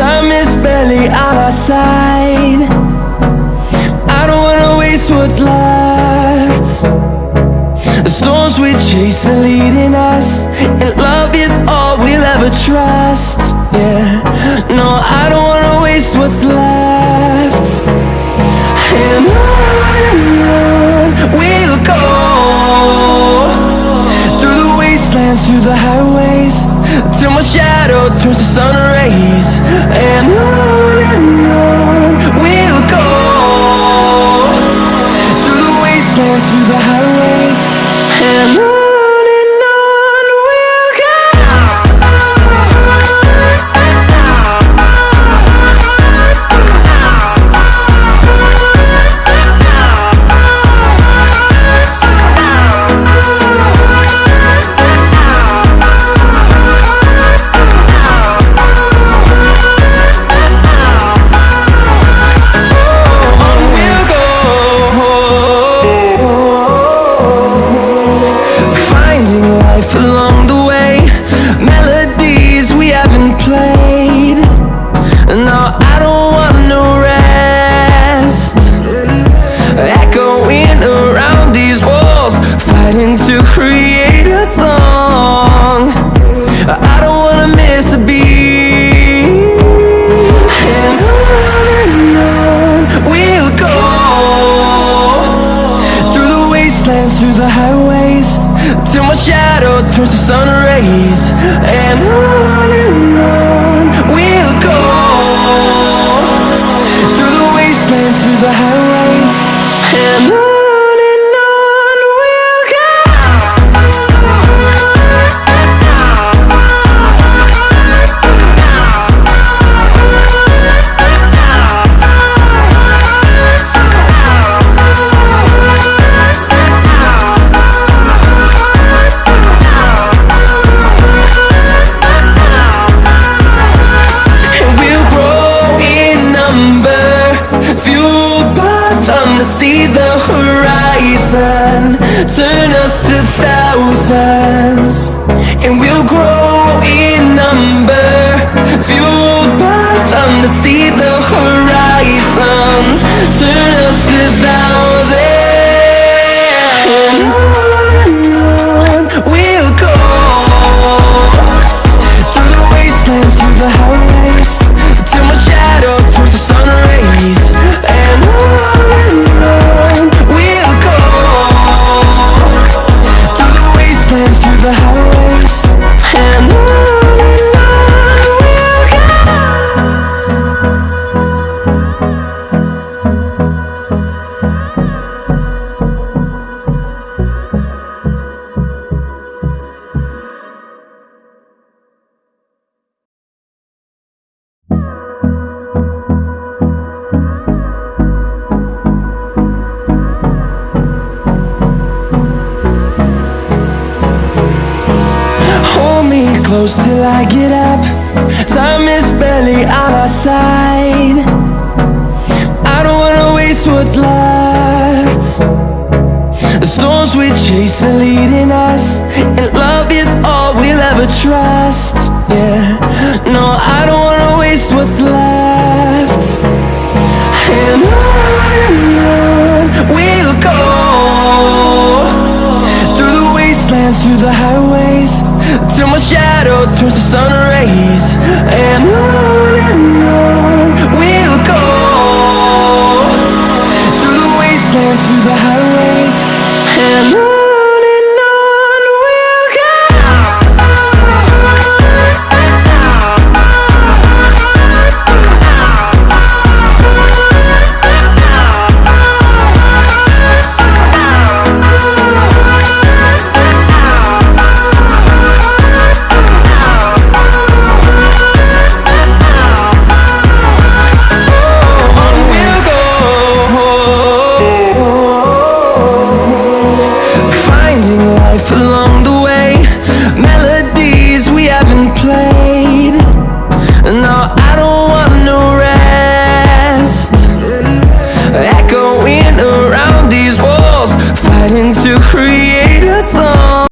Time is barely on our side. I don't wanna waste what's left. The storms we chase are leading us, and love is all we'll ever trust. Yeah, no, I don't wanna waste what's left. And on we'll go, through the wastelands, through the highways, till my shadow turns to sun rays. And on we'll go, through the wastelands, through the highways, and on we'll go. Along the way, melodies we haven't played. No, I don't want no rest. Echoing around these walls, fighting to create a song. I don't wanna miss a beat. And on we'll go, through the wastelands, through the highways, till my shadow turns to sun rays. And on we'll go, through the wastelands, through the highways, and on we'll go. See the horizon, turn us to thousands, and we'll grow in number, fueled by them. To see the horizon, turn us to thousands, and on we'll go, through the wastelands, through the highways, till my shadow turns to sun rays. And on we'll go, through the wastelands, through the highways, and on we'll go. Close till I get up. Time is barely on our side. I don't wanna waste what's left. The storms we chase are leading us, and love is all we'll ever trust. Yeah, no, I don't wanna waste what's left. And on we'll go, through the wastelands, through the highways, till my shadow turns to sun rays. And on we'll go, through the wastelands, through the highways, and on we'll go. Along the way, melodies we haven't played. No, I don't want no rest. Echoing around these walls, fighting to create